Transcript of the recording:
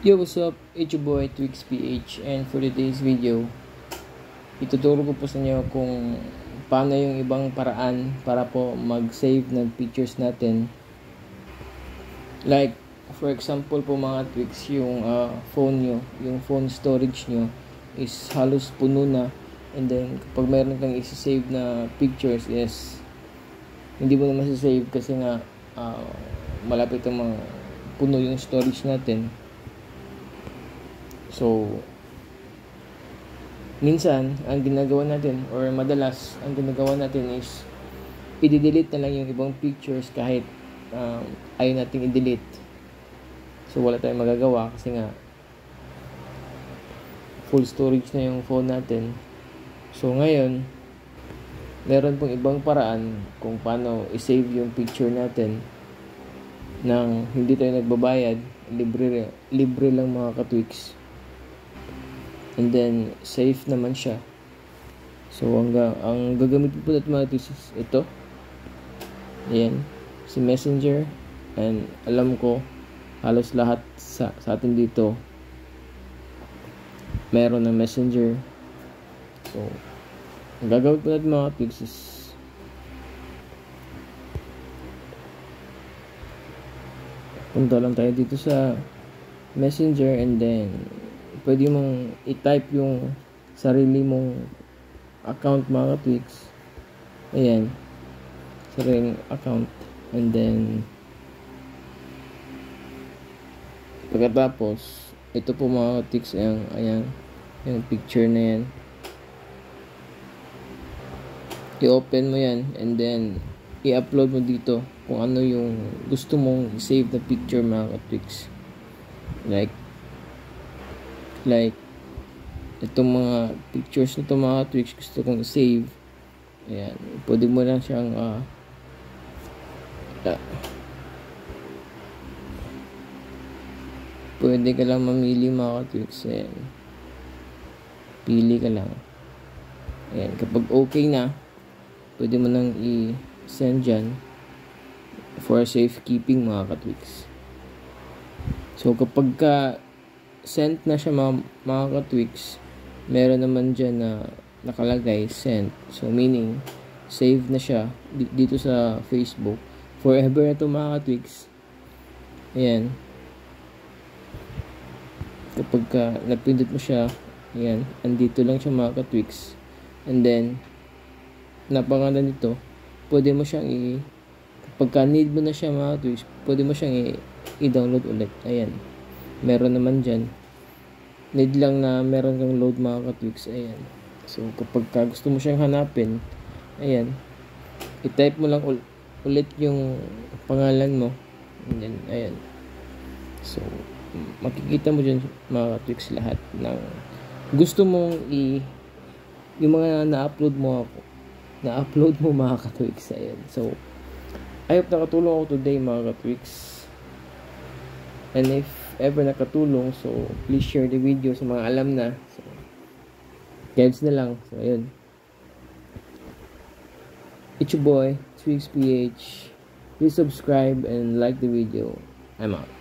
Yo, what's up? It's your boy TwixPH, and for today's video, ituturo ko po sa inyo kung paano yung ibang paraan para po mag-save ng pictures natin. Like, for example po mga Twix, yung phone nyo, yung phone storage nyo is halos puno na, and then kapag mayroon kang isi-save na pictures is hindi mo na masasave kasi nga malapit ang mga puno yung storage natin. So, minsan, ang ginagawa natin, or madalas, ang ginagawa natin is, i-delete na lang yung ibang pictures kahit ayaw natin i-delete. So, wala tayong magagawa kasi nga, full storage na yung phone natin. So, ngayon, meron pong ibang paraan kung paano i-save yung picture natin nang hindi tayo nagbabayad, libre lang mga ka-Twix. And then, safe naman siya. So, ang gagamitin po natin mga Twix is ito. Ayan. Si Messenger. And alam ko, halos lahat sa atin dito, meron ng Messenger. So, ang gagawin po natin mga Twix is punta lang tayo dito sa Messenger, and then pwede mong i-type yung sarili mong account mga Twix. Ayan, sariling account, and then pagkatapos ito po mga Twix, ayan yung picture na yan, i-open mo yan, and then i-upload mo dito kung ano yung gusto mong i-save na picture mga Twix. Like itong mga pictures na ito mga Twix, gusto kong i-save. Ayan, pwede mo lang siyang pwede ka lang mamili mga Twix. Ayan, pili ka lang. Ayan, kapag okay na, pwede mo nang i-send dyan for safekeeping mga ka-Twix. So kapag sent na siya mga ka-Twix, meron naman dyan na nakalagay sent. So meaning, save na siya dito sa Facebook. Forever na ito mga ka-Twix. Ayan. Kapag napindot mo siya, ayan, andito lang siya mga ka-Twix. And then, napangalan nito, pwede mo siyang kapag need mo na siya mga Twix, pwede mo siyang i-download ulit. Ayan. Meron naman dyan. Need lang na meron kang load mga ka-Twix. Ayan. So, kapag gusto mo siyang hanapin, ayan, i-type mo lang ulit yung pangalan mo. And then, ayan. So, makikita mo dyan mga ka-Twix lahat ng gusto mong yung mga na-upload mo mga ka-Twix. Ayan. So, I hope nakatulong ako today mga ka-Twix. And if ever nakatulong, so please share the video sa mga alam na. So, guides na lang. So, ayun. It's your boy, TwixPH. Please subscribe and like the video. I'm out.